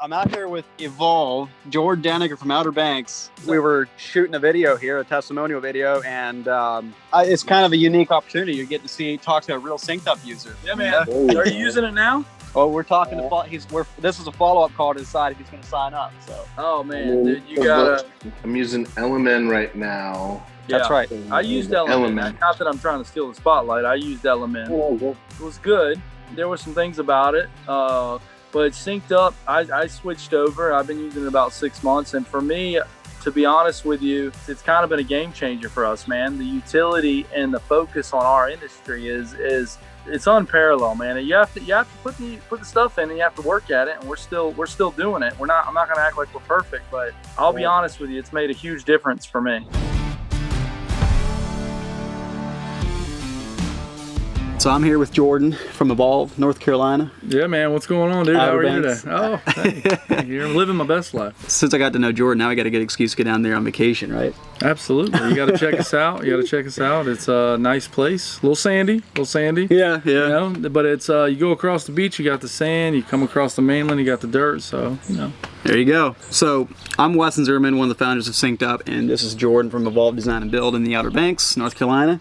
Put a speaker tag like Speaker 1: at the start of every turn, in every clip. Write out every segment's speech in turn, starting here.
Speaker 1: I'm out here with Evolve, Jordan Daneker from Outer Banks. We were shooting a video here, a testimonial video, and it's kind of a unique opportunity. You get to talk to a real SynkedUp user.
Speaker 2: Yeah, man. Are you using it now?
Speaker 1: Well, we're talking to this is a follow-up call to decide if he's going to sign up. So.
Speaker 2: Oh man, dude, you gotta.
Speaker 3: I'm using Element right now.
Speaker 1: That's right.
Speaker 2: I used Element. Not that I'm trying to steal the spotlight. I used Element. It was good. There were some things about it. But SynkedUP, I switched over. I've been using it about 6 months. And for me, to be honest with you, it's kind of been a game changer for us, man. The utility and the focus on our industry is it's unparalleled, man. You have to put the stuff in and you have to work at it. And we're still doing it. I'm not going to act like we're perfect, but I'll be honest with you, it's made a huge difference for me.
Speaker 1: So I'm here with Jordan from Evolve, North Carolina.
Speaker 2: Yeah, man. What's going on, dude? How are you today? Oh, hey. You're living my best life.
Speaker 1: Since I got to know Jordan, now I got a good excuse to get down there on vacation, right?
Speaker 2: Absolutely. You got to check us out. It's a nice place. A little sandy.
Speaker 1: Yeah.
Speaker 2: You know, but it's you go across the beach, you got the sand. You come across the mainland, you got the dirt. So, you know.
Speaker 1: There you go. So I'm Weston Zimmerman, one of the founders of SynkedUP, and this is Jordan from Evolve Design and Build in the Outer Banks, North Carolina.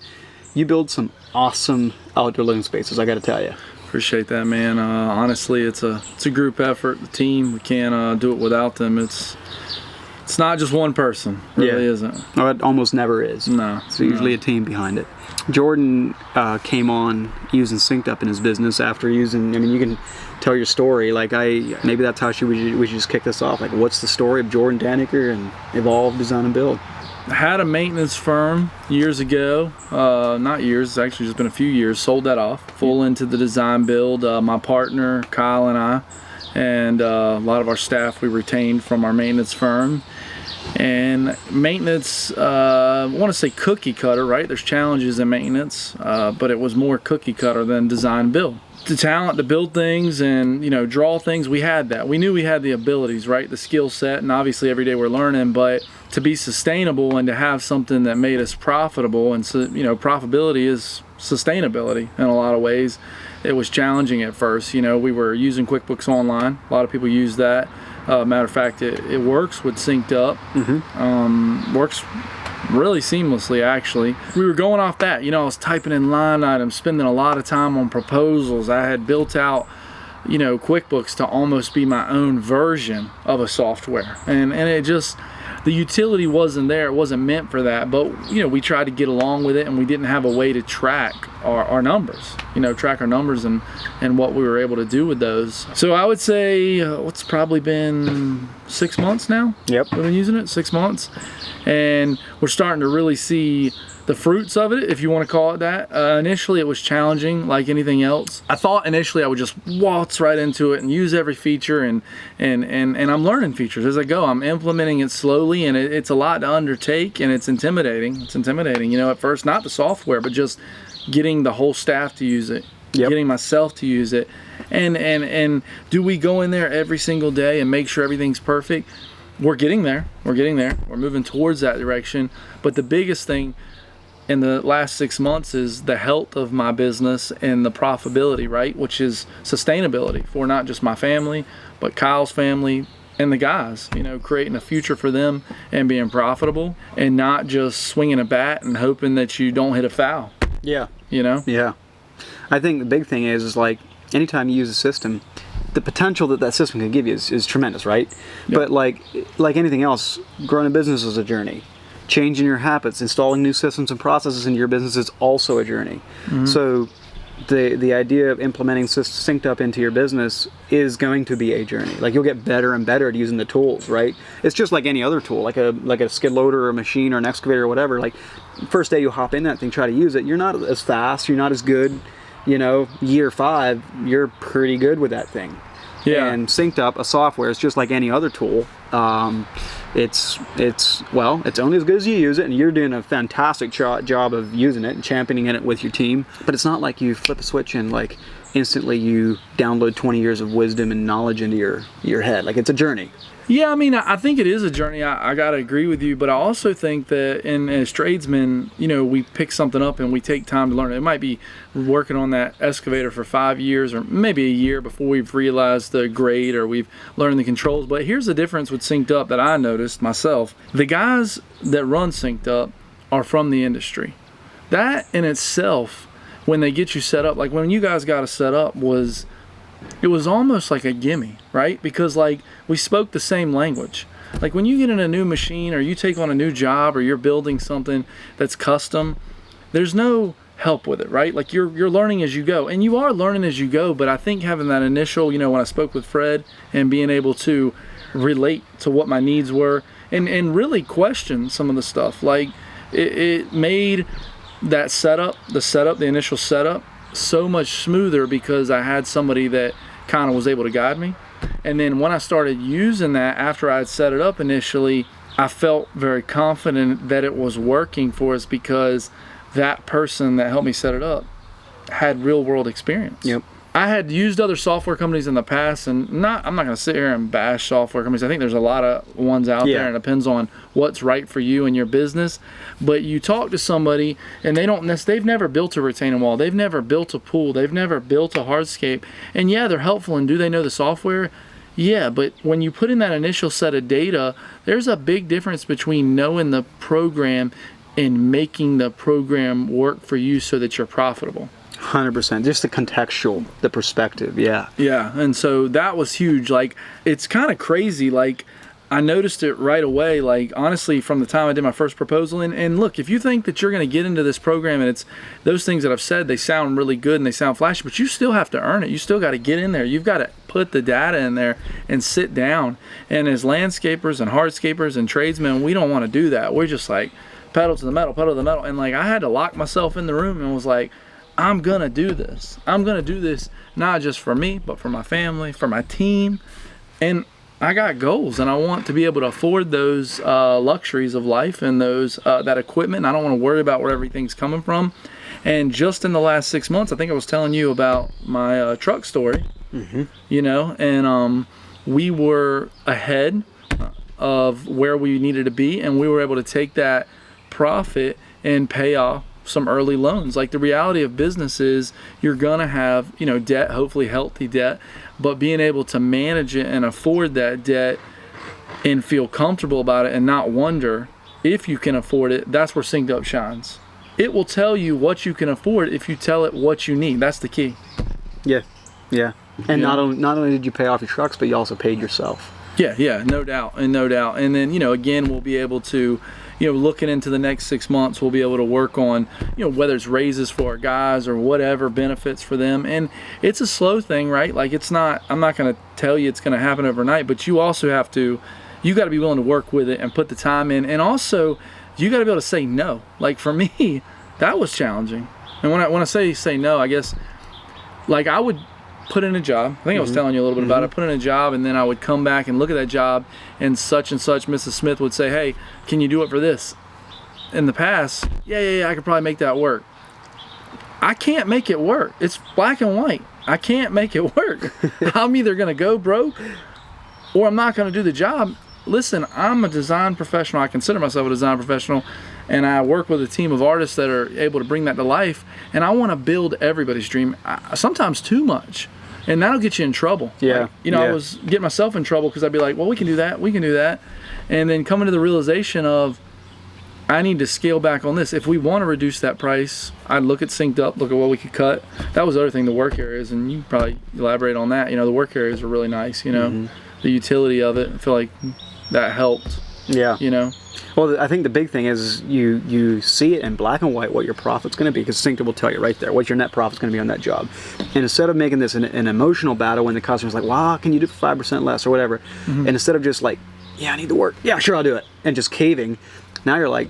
Speaker 1: You build some awesome outdoor living spaces, I got to tell you.
Speaker 2: Appreciate that, man. Honestly, it's a group effort. The team, we can't do it without them. It's not just one person. It really isn't.
Speaker 1: Oh, it almost never is.
Speaker 2: No.
Speaker 1: It's usually a team behind it. Jordan came on using SynkedUP in his business after using. I mean, you can tell your story. Like maybe that's how we should just kick this off. Like, what's the story of Jordan Daneker and Evolve Design and Build?
Speaker 2: I had a maintenance firm years ago, not years, it's actually just been a few years, sold that off, full into the design build. My partner, Kyle, and I, and a lot of our staff we retained from our maintenance firm. And maintenance, I want to say cookie cutter, right? There's challenges in maintenance, but it was more cookie cutter than design build. The talent to build things and, you know, draw things, we had that. We knew we had the abilities, right? The skill set, and obviously every day we're learning, but to be sustainable and to have something that made us profitable, and so, you know, profitability is sustainability in a lot of ways. It was challenging at first. You know, we were using QuickBooks Online. A lot of people use that. Matter of fact, it works with SynkedUP. Works really seamlessly, actually. We were going off that. You know, I was typing in line items, spending a lot of time on proposals. I had built out, you know, QuickBooks to almost be my own version of a software. And it just, the utility wasn't there. It wasn't meant for that. But, you know, we tried to get along with it, and we didn't have a way to track our numbers, you know, track our numbers and what we were able to do with those. So I would say what's probably been 6 months now?
Speaker 1: Yep.
Speaker 2: We've been using it 6 months. And we're starting to really see the fruits of it, if you want to call it that. Initially, it was challenging, like anything else. I thought initially I would just waltz right into it and use every feature, and I'm learning features as I go. I'm implementing it slowly, and it's a lot to undertake, and it's intimidating. It's intimidating, you know, at first, not the software, but just getting the whole staff to use it, getting myself to use it. And do we go in there every single day and make sure everything's perfect? We're getting there. We're moving towards that direction. But the biggest thing in the last 6 months is the health of my business and the profitability, right? Which is sustainability for not just my family, but Kyle's family and the guys, you know, creating a future for them and being profitable and not just swinging a bat and hoping that you don't hit a foul.
Speaker 1: Yeah.
Speaker 2: You know?
Speaker 1: Yeah. I think the big thing is like anytime you use a system, the potential that system can give you is tremendous, right? Yep. But like anything else, growing a business is a journey. Changing your habits, installing new systems and processes into your business is also a journey. So the idea of implementing SynkedUP into your business is going to be a journey. Like, you'll get better and better at using the tools, right? It's just like any other tool, like a skid loader or a machine or an excavator or whatever. Like, first day you hop in that thing, try to use it, you're not as fast, you're not as good. You know, year 5, you're pretty good with that thing. Yeah. And SynkedUP, a software, is just like any other tool. It's only as good as you use it, and you're doing a fantastic job of using it and championing it with your team. But it's not like you flip a switch and like instantly you download 20 years of wisdom and knowledge into your head. Like, it's a journey.
Speaker 2: Yeah, I mean, I think it is a journey. I got to agree with you, but I also think that as tradesmen, we pick something up and we take time to learn it. It might be working on that excavator for 5 years or maybe a year before we've realized the grade or we've learned the controls. But here's the difference with SynkedUP that I noticed myself. The guys that run SynkedUP are from the industry. That in itself, when they get you set up, like when you guys got us set up, it was almost like a gimme, right? Because like we spoke the same language. Like when you get in a new machine or you take on a new job or you're building something that's custom, there's no help with it, right? Like you're learning as you go, and you are learning as you go. But I think having that initial, when I spoke with Fred and being able to relate to what my needs were and really question some of the stuff, like it made that the initial setup so much smoother because I had somebody that kind of was able to guide me. And then when I started using that after I had set it up initially, I felt very confident that it was working for us because that person that helped me set it up had real world experience.
Speaker 1: Yep.
Speaker 2: I had used other software companies in the past, and I'm not going to sit here and bash software companies. I think there's a lot of ones out there, and it depends on what's right for you and your business. But you talk to somebody, and they've never built a retaining wall, they've never built a pool, they've never built a hardscape, and yeah, they're helpful. And do they know the software? Yeah, but when you put in that initial set of data, there's a big difference between knowing the program and making the program work for you so that you're profitable.
Speaker 1: 100%. Just the contextual, the perspective. Yeah.
Speaker 2: Yeah. And so that was huge. Like, it's kind of crazy. Like, I noticed it right away. Like, honestly, from the time I did my first proposal. And look, if you think that you're going to get into this program and it's those things that I've said, they sound really good and they sound flashy, but you still have to earn it. You still got to get in there. You've got to put the data in there and sit down. And as landscapers and hardscapers and tradesmen, we don't want to do that. We're just like, pedal to the metal, pedal to the metal. And like, I had to lock myself in the room and was like, I'm going to do this. I'm going to do this not just for me, but for my family, for my team. And I got goals, and I want to be able to afford those luxuries of life and those that equipment. And I don't want to worry about where everything's coming from. And just in the last 6 months, I think I was telling you about my truck story, and we were ahead of where we needed to be, and we were able to take that profit and pay off some early loans. Like, the reality of business is you're gonna have debt, hopefully healthy debt, but being able to manage it and afford that debt and feel comfortable about it and not wonder if you can afford it, that's where SynkedUP shines. It will tell you what you can afford if you tell it what you need. That's the key.
Speaker 1: Yeah. And not only did you pay off your trucks, but you also paid yourself.
Speaker 2: Yeah, no doubt. And then again, we'll be able to looking into the next 6 months, we'll be able to work on, whether it's raises for our guys or whatever benefits for them. And it's a slow thing, right? Like, I'm not going to tell you it's going to happen overnight, but you also got to be willing to work with it and put the time in. And also, you got to be able to say no. Like, for me, that was challenging. And when I say no, I guess, like, I would put in a job. I think I was telling you a little bit about it. I put in a job, and then I would come back and look at that job, and such, Mrs. Smith would say, hey, can you do it for this? In the past, yeah, I could probably make that work. I can't make it work. It's black and white. I can't make it work. I'm either going to go broke or I'm not going to do the job. Listen, I'm a design professional. I consider myself a design professional, and I work with a team of artists that are able to bring that to life, and I want to build everybody's dream, sometimes too much. And that'll get you in trouble.
Speaker 1: Yeah.
Speaker 2: Like, I was getting myself in trouble because I'd be like, well, we can do that. And then coming to the realization of, I need to scale back on this. If we want to reduce that price, I'd look at SynkedUP, look at what we could cut. That was the other thing, the work areas, and you probably elaborate on that. The work areas are really nice, the utility of it. I feel like that helped.
Speaker 1: Yeah.
Speaker 2: Well,
Speaker 1: I think the big thing is you see it in black and white what your profit's going to be, because SynkedUP will tell you right there what your net profit's going to be on that job. And instead of making this an emotional battle when the customer's like, wow, can you do 5% less or whatever, and instead of just like, yeah, I need the work, yeah, sure, I'll do it, and just caving, now you're like,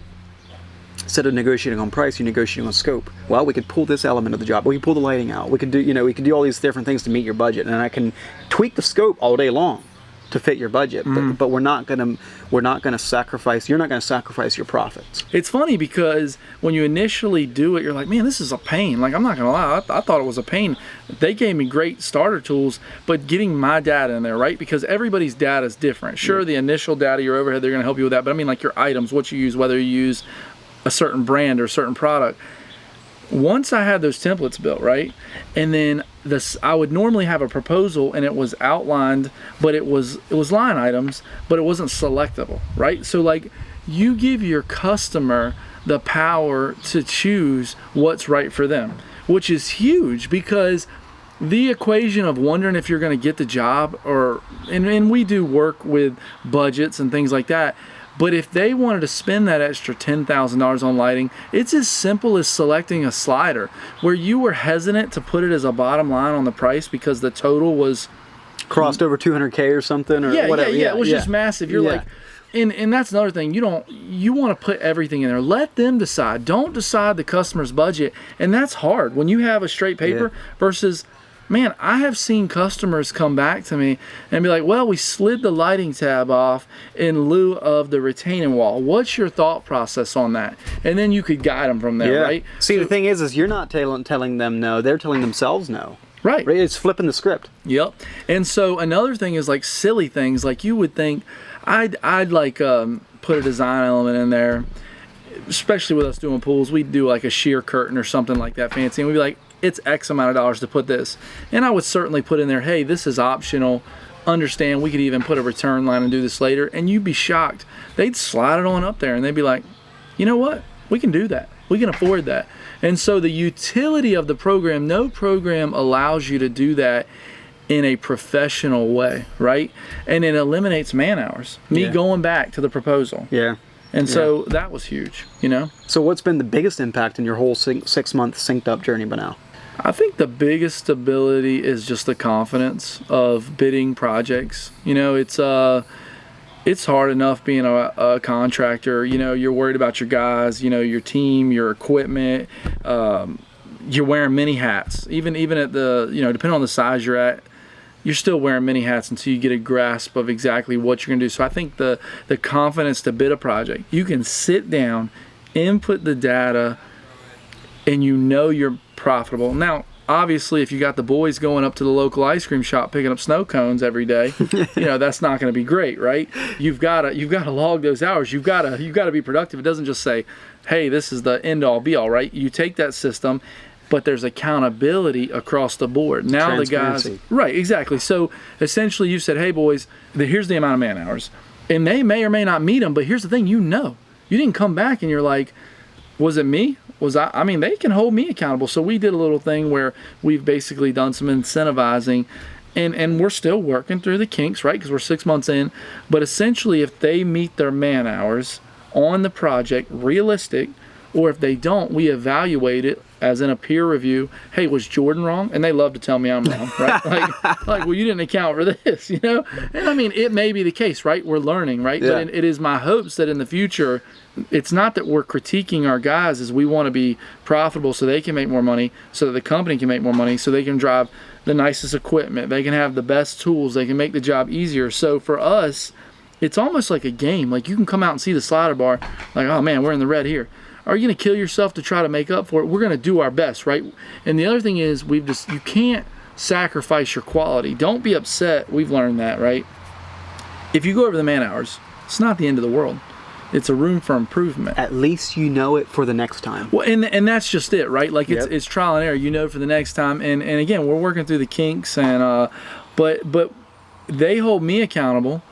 Speaker 1: instead of negotiating on price, you're negotiating on scope. Well, we could pull this element of the job. We can pull the lighting out. We could do all these different things to meet your budget, and I can tweak the scope all day long. to fit your budget, but we're not gonna sacrifice. You're not gonna sacrifice your profits.
Speaker 2: It's funny because when you initially do it, you're like, man, this is a pain. Like, I'm not gonna lie, I thought it was a pain. They gave me great starter tools, but getting my data in there, right? Because everybody's data is different. Sure, the initial data, your overhead, they're gonna help you with that, but I mean, like your items, what you use, whether you use a certain brand or a certain product. Once I had those templates built, right, and then I would normally have a proposal and it was outlined, but it was line items, but it wasn't selectable, right? So like, you give your customer the power to choose what's right for them, which is huge, because the equation of wondering if you're going to get the job, and we do work with budgets and things like that. But if they wanted to spend that extra $10,000 on lighting, it's as simple as selecting a slider where you were hesitant to put it as a bottom line on the price because the total was
Speaker 1: Crossed over 200K or something, or whatever.
Speaker 2: Yeah, it was just massive. You're like, and that's another thing. You want to put everything in there. Let them decide. Don't decide the customer's budget, and that's hard when you have a straight paper versus. Man, I have seen customers come back to me and be like, well, we slid the lighting tab off in lieu of the retaining wall. What's your thought process on that? And then you could guide them from there, right?
Speaker 1: See, the thing is you're not telling them no. They're telling themselves no.
Speaker 2: Right.
Speaker 1: It's flipping the script.
Speaker 2: Yep. And so another thing is like silly things. Like you would think, I'd like put a design element in there, especially with us doing pools. We'd do like a sheer curtain or something like that fancy. And we'd be like, it's X amount of dollars to put this. And I would certainly put in there, hey, this is optional. Understand, we could even put a return line and do this later. And you'd be shocked. They'd slide it on up there and they'd be like, you know what? We can do that. We can afford that. And so the utility of the program, no program allows you to do that in a professional way, right? And it eliminates man hours. Me going back to the proposal.
Speaker 1: Yeah.
Speaker 2: And so that was huge, you know?
Speaker 1: So what's been the biggest impact in your whole 6-month SynkedUP journey by now?
Speaker 2: I think the biggest stability is just the confidence of bidding projects. You know, it's hard enough being a contractor. You know, you're worried about your guys, you know, your team, your equipment. You're wearing many hats. Even at the, you know, depending on the size you're at, you're still wearing many hats until you get a grasp of exactly what you're going to do. So I think the confidence to bid a project, you can sit down, input the data, and you know you're profitable. Now, obviously, if you got the boys going up to the local ice cream shop picking up snow cones every day, you know, that's not going to be great, right? You've got to log those hours. You've got to be productive. It doesn't just say, hey, this is the end all be all, right? You take that system, but there's accountability across the board. Now the guys, right, exactly. So essentially you said, hey boys, here's the amount of man hours. And they may or may not meet them, but here's the thing, you know. You didn't come back and you're like, was it me? I mean, they can hold me accountable. So we did a little thing where we've basically done some incentivizing, and we're still working through the kinks, right? Because we're 6 months in. But essentially, if they meet their man hours on the project, realistic, or if they don't, we evaluate it as in a peer review. Hey, was Jordan wrong? And they love to tell me I'm wrong, right? like, well, you didn't account for this, you know? And I mean, it may be the case, right? We're learning, right?
Speaker 1: Yeah.
Speaker 2: But it is my hopes that in the future, it's not that we're critiquing our guys, as we want to be profitable so they can make more money, so that the company can make more money, so they can drive the nicest equipment, they can have the best tools, they can make the job easier. So for us, it's almost like a game. Like, you can come out and see the slider bar, like, oh man, we're in the red here. Are you going to kill yourself to try to make up for it? We're going to do our best, right? And the other thing is, you can't sacrifice your quality. Don't be upset. We've learned that, right? If you go over the man hours, it's not the end of the world. It's a room for improvement.
Speaker 1: At least you know it for the next time.
Speaker 2: Well, and that's just it, right? Like, it's trial and error. You know for the next time. And again, we're working through the kinks, and but they hold me accountable.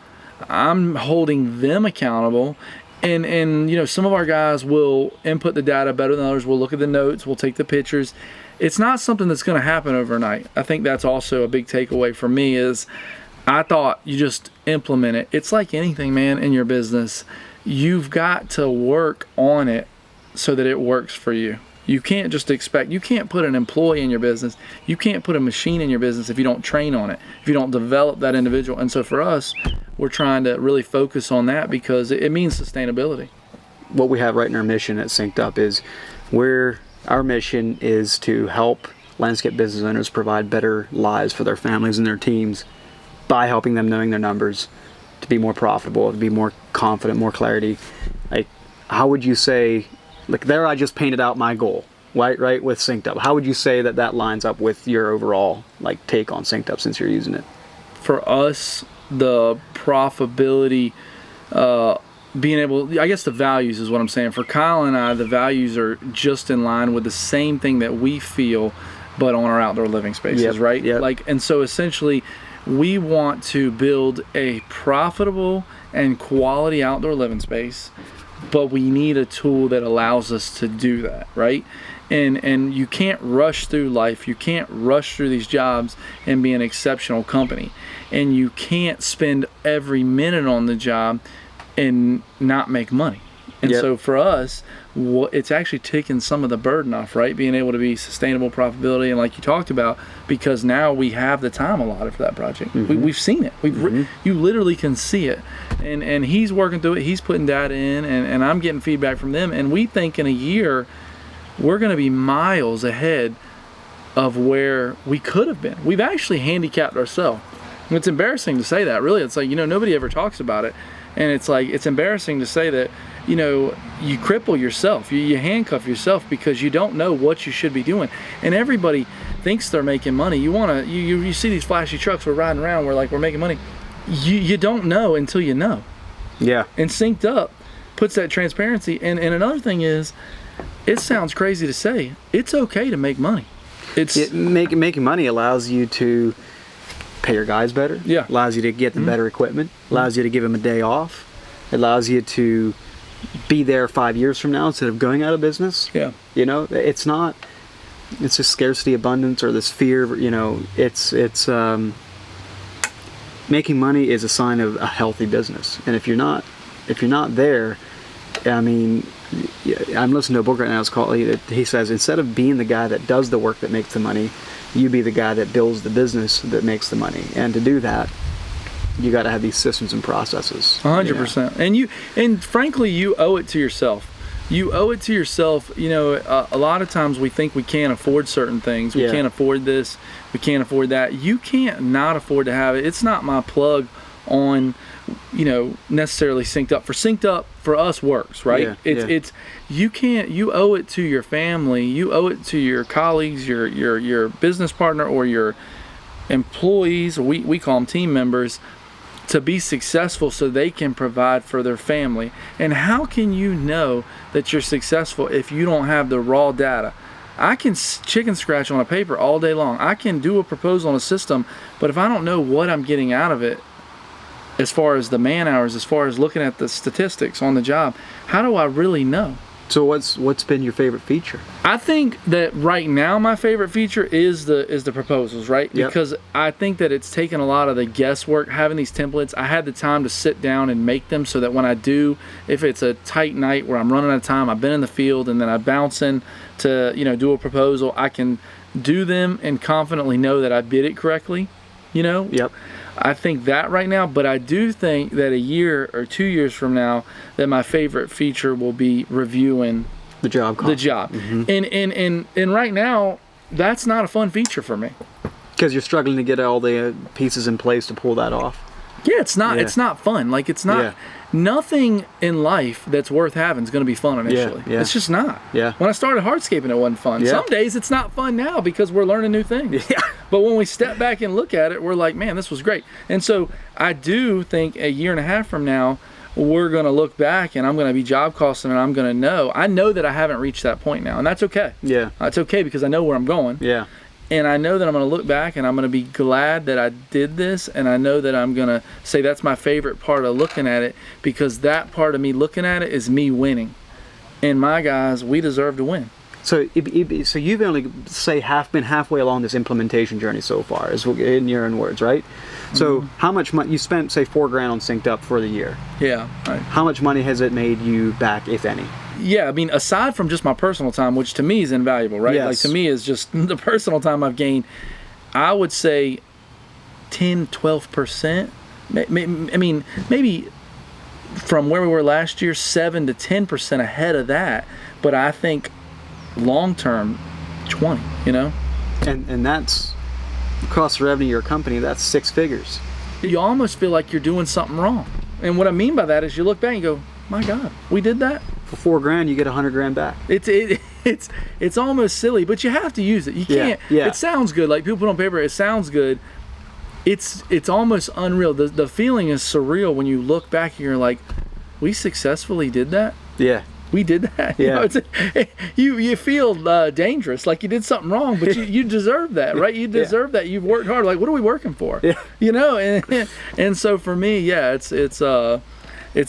Speaker 2: I'm holding them accountable. And you know, some of our guys will input the data better than others. We'll look at the notes. We'll take the pictures. It's not something that's going to happen overnight. I think that's also a big takeaway for me is I thought you just implement it. It's like anything, man, in your business. You've got to work on it so that it works for you. You can't just expect, you can't put an employee in your business. You can't put a machine in your business if you don't train on it, if you don't develop that individual. And so for us, we're trying to really focus on that because it means sustainability.
Speaker 1: What we have right in our mission at SynkedUP is our mission is to help landscape business owners provide better lives for their families and their teams by helping them knowing their numbers to be more profitable, to be more confident, more clarity. Like, how would you say, like there I just painted out my goal, right, with SynkedUP. How would you say that lines up with your overall like take on SynkedUP since you're using it?
Speaker 2: For us, the profitability, being able, I guess the values is what I'm saying. For Kyle and I, the values are just in line with the same thing that we feel, but on our outdoor living spaces, right?
Speaker 1: Yep.
Speaker 2: Like, and so essentially, we want to build a profitable and quality outdoor living space, but we need a tool that allows us to do that, right? And you can't rush through life. You can't rush through these jobs and be an exceptional company. And you can't spend every minute on the job and not make money. And so for us, it's actually taken some of the burden off, right? Being able to be sustainable profitability, and like you talked about, because now we have the time allotted for that project. We've seen it. You literally can see it. And he's working through it. He's putting data in, and I'm getting feedback from them. And we think in a year, we're going to be miles ahead of where we could have been. We've actually handicapped ourselves. And it's embarrassing to say that, really. It's like, nobody ever talks about it. And it's like, it's embarrassing to say that, you cripple yourself, you handcuff yourself because you don't know what you should be doing. And everybody thinks they're making money. You see these flashy trucks, we're riding around, we're making money. You don't know until you know. Yeah. And SynkedUP puts that transparency. And another thing is, it sounds crazy to say, it's okay to make money.
Speaker 1: Making money allows you to pay your guys better. Yeah. Allows you to get them better equipment. Allows you to give them a day off. It allows you to be there 5 years from now instead of going out of business. Yeah. It's just scarcity, abundance, or this fear. It's making money is a sign of a healthy business. And if you're not there, I mean, I'm listening to a book right now. It's called. He says, instead of being the guy that does the work that makes the money, you be the guy that builds the business that makes the money. And to do that, you got to have these systems and processes.
Speaker 2: 100%. And frankly, you owe it to yourself. You owe it to yourself. A lot of times we think we can't afford certain things. We can't afford this. We can't afford that. You can't not afford to have it. It's not my plug on, necessarily SynkedUP. For SynkedUP, for us, works, right? You owe it to your family. You owe it to your colleagues, your business partner, or your employees, or we call them team members, to be successful so they can provide for their family. And how can you know that you're successful if you don't have the raw data? I can chicken scratch on a paper all day long. I can do a proposal on a system, but if I don't know what I'm getting out of it, as far as the man hours, as far as looking at the statistics on the job, how do I really know?
Speaker 1: So what's been your favorite feature?
Speaker 2: I think that right now my favorite feature is the proposals, right? Yep. Because I think that it's taken a lot of the guesswork, having these templates. I had the time to sit down and make them so that when I do, if it's a tight night where I'm running out of time, I've been in the field and then I bounce in to do a proposal, I can do them and confidently know that I did it correctly. Yep. I think that right now, but I do think that a year or 2 years from now, that my favorite feature will be reviewing
Speaker 1: the job.
Speaker 2: And right now, that's not a fun feature for me.
Speaker 1: Because you're struggling to get all the pieces in place to pull that off.
Speaker 2: Yeah, it's not. Yeah. It's not fun. Like it's not. Yeah. Nothing in life that's worth having is going to be fun initially. Yeah. It's just not. Yeah. When I started hardscaping, it wasn't fun. Yeah. Some days it's not fun now because we're learning new things. Yeah. But when we step back and look at it, we're like, man, this was great. And so I do think a year and a half from now, we're going to look back and I'm going to be job costing and I'm going to know. I know that I haven't reached that point now, and that's okay. Yeah. It's okay because I know where I'm going. Yeah. And I know that I'm going to look back and I'm going to be glad that I did this, and I know that I'm going to say that's my favorite part of looking at it, because that part of me looking at it is me winning. And my guys, we deserve to win.
Speaker 1: So you've only been halfway along this implementation journey so far, is in your own words, right? So how much money you spent? Say $4,000 on SynkedUP for the year. Yeah. Right. How much money has it made you back, if any?
Speaker 2: Yeah, I mean, aside from just my personal time, which to me is invaluable, right? Yes. Like to me is just the personal time I've gained. I would say 10, 12%. I mean, maybe from where we were last year, 7 to 10% ahead of that. But I think long term, 20.
Speaker 1: And that's cost of revenue of your company. That's 6 figures.
Speaker 2: you almost feel like you're doing something wrong. And what I mean by that is you look back and you go, my God, we did that?
Speaker 1: For $4,000, you get $100,000 back.
Speaker 2: It's almost silly, but you have to use it. You can't.
Speaker 1: Yeah.
Speaker 2: It sounds good. Like people put on paper, it sounds good. It's almost unreal. The feeling is surreal when you look back and you're like, we successfully did that?
Speaker 1: Yeah.
Speaker 2: We did that.
Speaker 1: Yeah.
Speaker 2: You feel dangerous, like you did something wrong, but you deserve that, right? You deserve that. You've worked hard. Like, what are we working for?
Speaker 1: Yeah.
Speaker 2: You know, and so for me, yeah, it's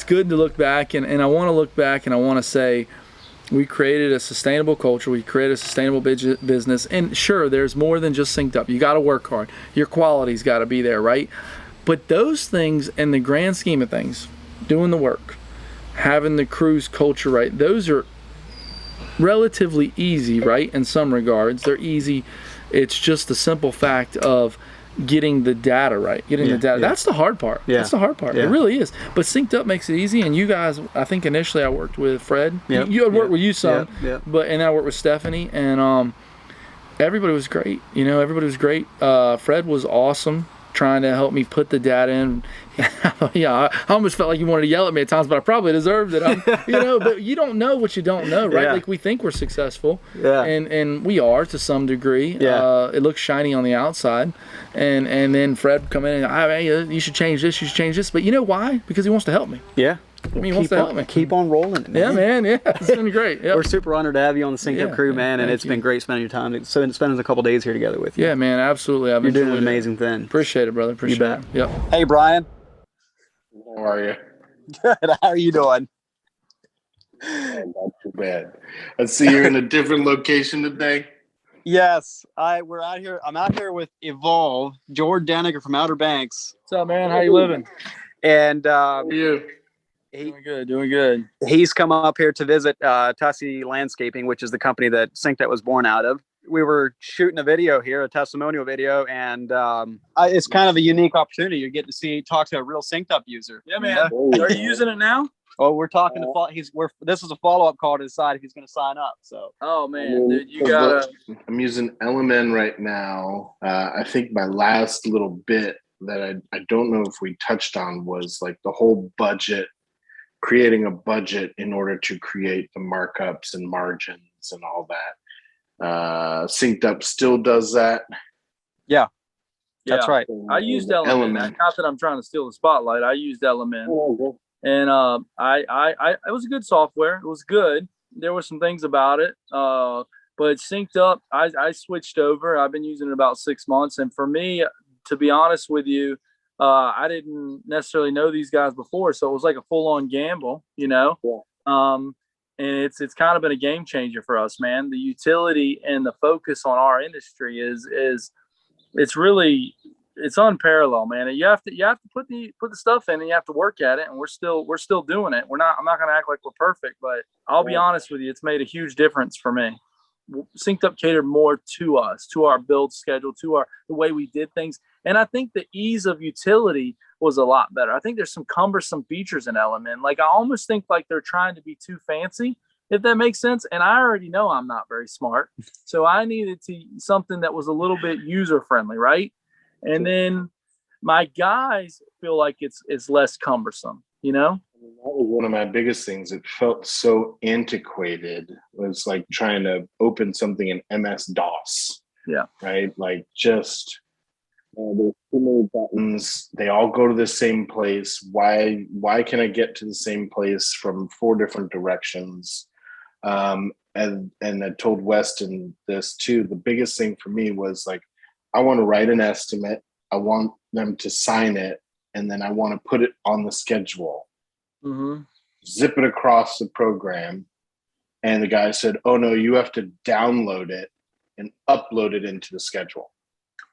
Speaker 2: good to look back, and I want to look back and I want to say, we created a sustainable culture. We created a sustainable business. And sure, there's more than just SynkedUP. You got to work hard. Your quality's got to be there, right? But those things, in the grand scheme of things, doing the work, having the crew's culture right, those are relatively easy, right? In some regards, they're easy. It's just the simple fact of getting the data right, the data. That's the hard part. That's the hard part. It really is. But SynkedUP makes it easy. And you guys, I think initially I worked with Fred. You had worked with you some, but and I worked with Stephanie, and everybody was great. You know, everybody was great. Fred was awesome, trying to help me put the data in. I almost felt like you wanted to yell at me at times, but I probably deserved it. But you don't know what you don't know, right? Like we think we're successful, and we are to some degree. It looks shiny on the outside, and then Fred would come in and, hey, you should change this, you should change this. But you know why? Because he wants to help me.
Speaker 1: Yeah.
Speaker 2: I mean, he wants to help me.
Speaker 1: Keep on rolling, man.
Speaker 2: Yeah, man. Yeah, it's been great. Yep.
Speaker 1: We're super honored to have you on the SynkedUP crew, man, and it's been great spending your time, spending a couple days here together with you.
Speaker 2: Yeah, man, absolutely.
Speaker 1: You're doing an amazing thing.
Speaker 2: Appreciate it, brother. Appreciate it. Yep.
Speaker 1: Hey, Brian.
Speaker 3: How are you?
Speaker 1: Good. How are you doing?
Speaker 3: Not too bad. I see you're in a different location today.
Speaker 1: Yes, we're out here. I'm out here with Evolve, George Daneker from Outer Banks.
Speaker 2: What's up, man? How you living?
Speaker 1: And
Speaker 3: How are you?
Speaker 2: Doing good.
Speaker 1: He's come up here to visit Tussie Landscaping, which is the company that SynkedUP was born out of. We were shooting a video here, a testimonial video, and it's kind of a unique opportunity. You get to talk to a real SynkedUP user.
Speaker 2: Yeah, man. Are you using it now?
Speaker 1: Oh, we're talking to this is a follow-up call to decide if he's going to sign up. So.
Speaker 2: Oh man, dude, you gotta.
Speaker 3: I'm using LMN right now. I think my last little bit that I don't know if we touched on was like the whole budget, creating a budget in order to create the markups and margins and all that. SynkedUp still does that.
Speaker 1: Yeah, that's right.
Speaker 2: I used LMN. Not that I'm trying to steal the spotlight. I used LMN. And it was a good software. It was good. There were some things about it. But SynkedUP, I switched over. I've been using it about 6 months. And for me, to be honest with you, I didn't necessarily know these guys before. So it was like a full-on gamble, you know? Yeah. And it's kind of been a game changer for us, man. The utility and the focus on our industry is it's unparalleled, man. And you have to put the stuff in, and you have to work at it. And we're still doing it. I'm not going to act like we're perfect, but I'll be honest with you, it's made a huge difference for me. SynkedUP catered more to us, to our build schedule, to the way we did things. And I think the ease of utility was a lot better. I think there's some cumbersome features in LMN. Like I almost think like they're trying to be too fancy, if that makes sense. And I already know I'm not very smart. So I needed something that was a little bit user friendly, right? And then my guys feel like it's less cumbersome, you know?
Speaker 3: That was one of my biggest things. It felt so antiquated. It was like trying to open something in MS-DOS. Yeah. Right? Like just there's too many buttons. They all go to the same place. Why can I get to the same place from 4 different directions? And I told Weston this too. The biggest thing for me was like, I want to write an estimate. I want them to sign it. And then I want to put it on the schedule. Mm-hmm. Zip it across the program. And the guy said, oh no, you have to download it and upload it into the schedule.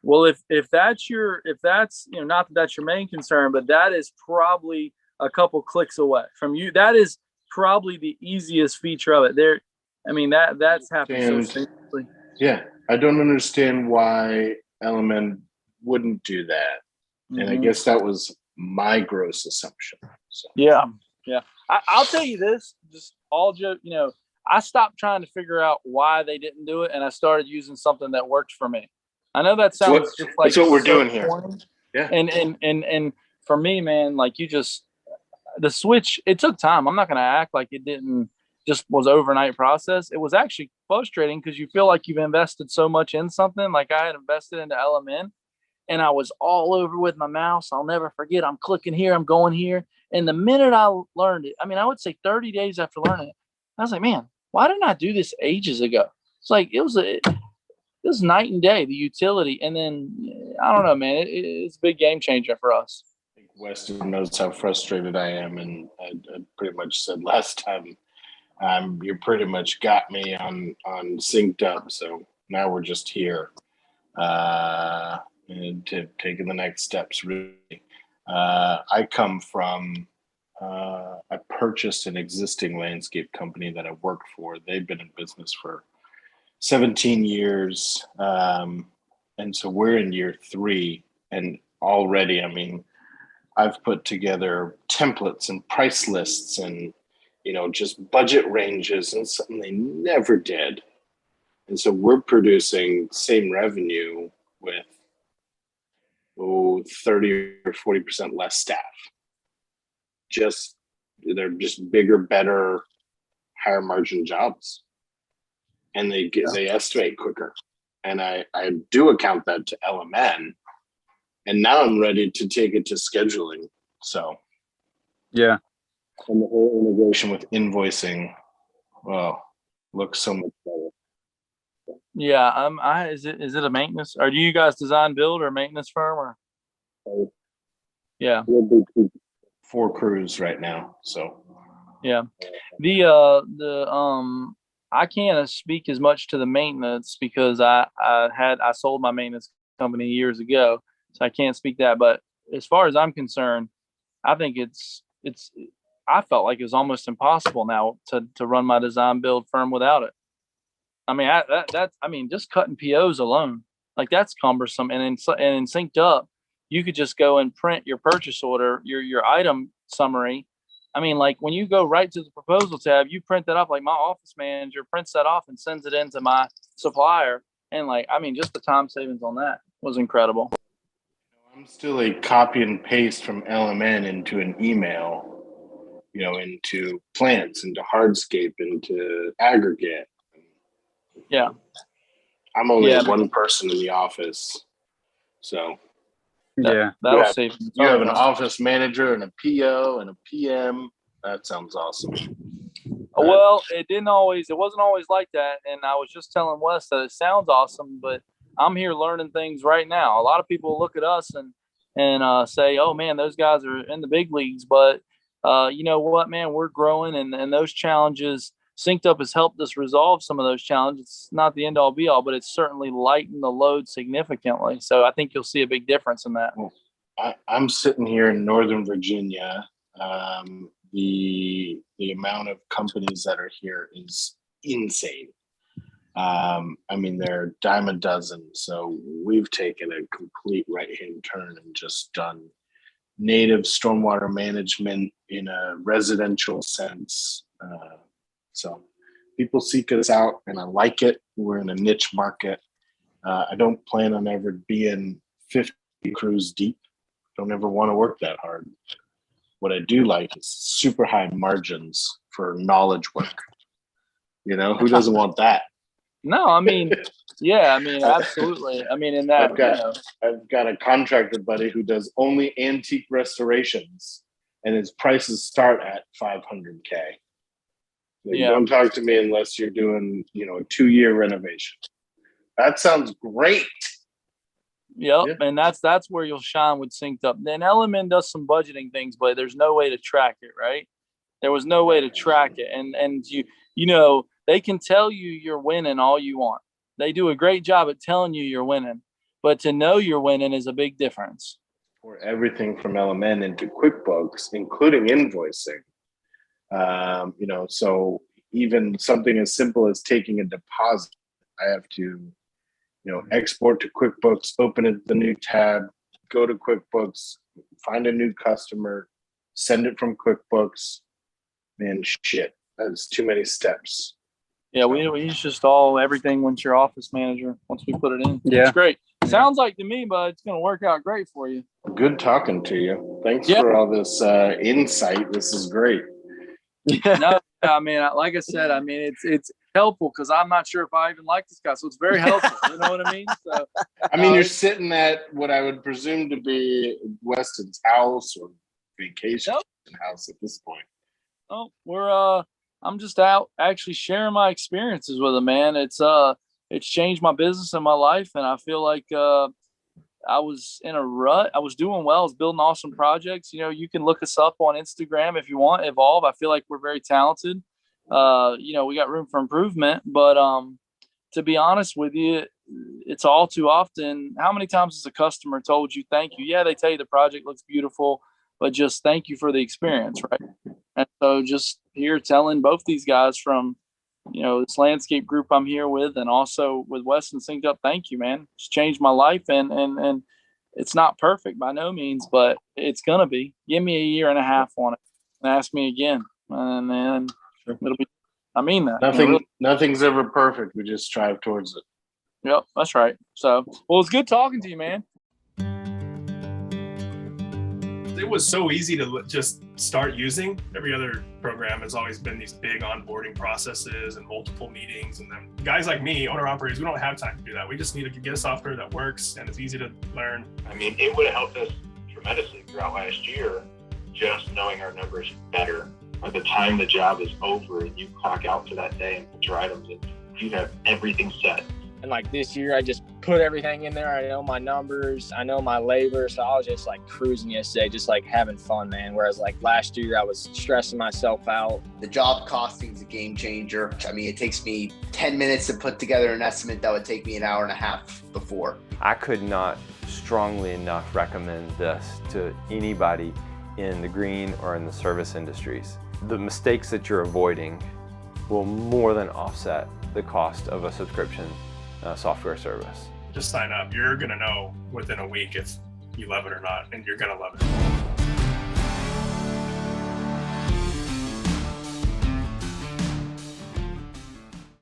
Speaker 2: Well, if that's not that that's your main concern, but that is probably a couple clicks away from you. That is probably the easiest feature of it. That's happened so simply.
Speaker 3: Yeah. I don't understand why LMN wouldn't do that. Mm-hmm. And I guess that was my gross assumption. So.
Speaker 2: Yeah. I'll tell you this, just all joke, I stopped trying to figure out why they didn't do it, and I started using something that worked for me. I know that sounds
Speaker 3: that's what we're doing here. Yeah.
Speaker 2: And for me, man, like the switch, it took time. I'm not going to act like it didn't just was overnight process. It was actually frustrating because you feel like you've invested so much in something. Like I had invested into LMN and I was all over with my mouse. I'll never forget. I'm clicking here, I'm going here. And the minute I learned it, I mean, I would say 30 days after learning it, I was like, man, why didn't I do this ages ago? It's like, it was night and day, the utility. And then, I don't know, man, it's a big game changer for us.
Speaker 3: I think Weston knows how frustrated I am. And I pretty much said last time, you pretty much got me on SynkedUP. So now we're just here and to taking the next steps, really. I come from, I purchased an existing landscape company that I worked for. They've been in business for 17 years. And so we're in year 3. And already, I mean, I've put together templates and price lists and, just budget ranges and something they never did. And so we're producing same revenue with 30 or 40% less staff. They're just bigger, better, higher margin jobs. And they estimate quicker. And I do account that to LMN. And now I'm ready to take it to scheduling. So
Speaker 1: yeah.
Speaker 3: And the whole integration with invoicing, looks so much better.
Speaker 2: Yeah. Is it a maintenance, or do you guys design build or maintenance firm or? Yeah.
Speaker 3: We'll be 4 crews right now. So
Speaker 2: yeah. I can't speak as much to the maintenance because I sold my maintenance company years ago. So I can't speak that. But as far as I'm concerned, I think I felt like it was almost impossible now to run my design build firm without it. I mean, I mean, just cutting POs alone, like that's cumbersome. And in SynkedUP, you could just go and print your purchase order, your item summary. I mean, like when you go right to the proposal tab, you print that off. Like my office manager prints that off and sends it into my supplier. And like, I mean, just the time savings on that was incredible.
Speaker 3: I'm still a copy and paste from LMN into an email, into plants, into hardscape, into aggregate.
Speaker 2: Yeah.
Speaker 3: I'm only one person in the office. So
Speaker 2: that'll save
Speaker 3: you have an office manager and a PO and a PM. That sounds awesome.
Speaker 2: Well, it wasn't always like that. And I was just telling Wes that it sounds awesome, but I'm here learning things right now. A lot of people look at us and say, oh man, those guys are in the big leagues. But you know what, man, we're growing and those challenges, SynkedUP has helped us resolve some of those challenges. It's not the end all be all, but it's certainly lightened the load significantly. So I think you'll see a big difference in that.
Speaker 3: Well, I'm sitting here in Northern Virginia. The amount of companies that are here is insane. I mean, they're a dime a dozen. So we've taken a complete right-hand turn and just done native stormwater management in a residential sense. So people seek us out and I like it. We're in a niche market. I don't plan on ever being 50 crews deep. Don't ever want to work that hard. What I do like is super high margins for knowledge work. Who doesn't want that?
Speaker 2: No, I mean, yeah, I mean, absolutely. I mean, in that,
Speaker 3: I've got a contractor buddy who does only antique restorations, and his prices start at $500K. Don't talk to me unless you're doing, a 2-year renovation. That sounds great.
Speaker 2: Yep, yeah. And that's where you'll shine with SynkedUP. Then LMN does some budgeting things, but there's no way to track it, right? There was no way to track it, and they can tell you you're winning all you want. They do a great job at telling you you're winning, but to know you're winning is a big difference.
Speaker 3: For everything from LMN into QuickBooks, including invoicing, so even something as simple as taking a deposit, I have to, export to QuickBooks, open it the new tab, go to QuickBooks, find a new customer, send it from QuickBooks. Man, shit, that's too many steps.
Speaker 2: Yeah, we use just everything once you're office manager, once we put it in.
Speaker 1: Yeah.
Speaker 2: It's great. Sounds like to me, but it's going to work out great for you.
Speaker 3: Good talking to you. Thanks for all this insight. This is great.
Speaker 2: No, I mean, like I said, I mean, it's helpful because I'm not sure if I even like this guy, so it's very helpful. You know what I mean? So,
Speaker 3: I mean, you're sitting at what I would presume to be Weston's house or vacation house at this point.
Speaker 2: Oh, I'm just out actually sharing my experiences with him, man. It's changed my business and my life, and I feel like I was in a rut. I was doing well. I was building awesome projects. You know, you can look us up on Instagram if you want. Evolve. I feel like we're very talented. You know, we got room for improvement, but to be honest with you, it's all too often. How many times has a customer told you thank you? Yeah, they tell you the project looks beautiful, but just thank you for the experience, right? And so just here telling both these guys from, you know, this landscape group I'm here with, and also with Weston SynkedUP, thank you, man. It's changed my life, and it's not perfect by no means, but it's gonna be. Give me a year and a half on it, and ask me again, and then it'll be. I mean that.
Speaker 3: Nothing's ever perfect. We just strive towards it.
Speaker 2: Yep, that's right. So, well, it's good talking to you, man.
Speaker 4: It was so easy to just start using. Every other program has always been these big onboarding processes and multiple meetings. And then guys like me, owner operators, we don't have time to do that. We just need to get a software that works and it's easy to learn.
Speaker 5: I mean, it would have helped us tremendously throughout last year, just knowing our numbers better. By the time the job is over and you clock out for that day and put your items in, you have everything set.
Speaker 6: And like this year, I just put everything in there. I know my numbers, I know my labor. So I was just like cruising yesterday, just like having fun, man. Whereas like last year, I was stressing myself out.
Speaker 7: The job costing is a game changer. I mean, it takes me 10 minutes to put together an estimate that would take me an hour and a half before.
Speaker 8: I could not strongly enough recommend this to anybody in the green or in the service industries. The mistakes that you're avoiding will more than offset the cost of a subscription software service.
Speaker 4: Just sign up. You're going to know within a week if you love it or not, and you're going to love it.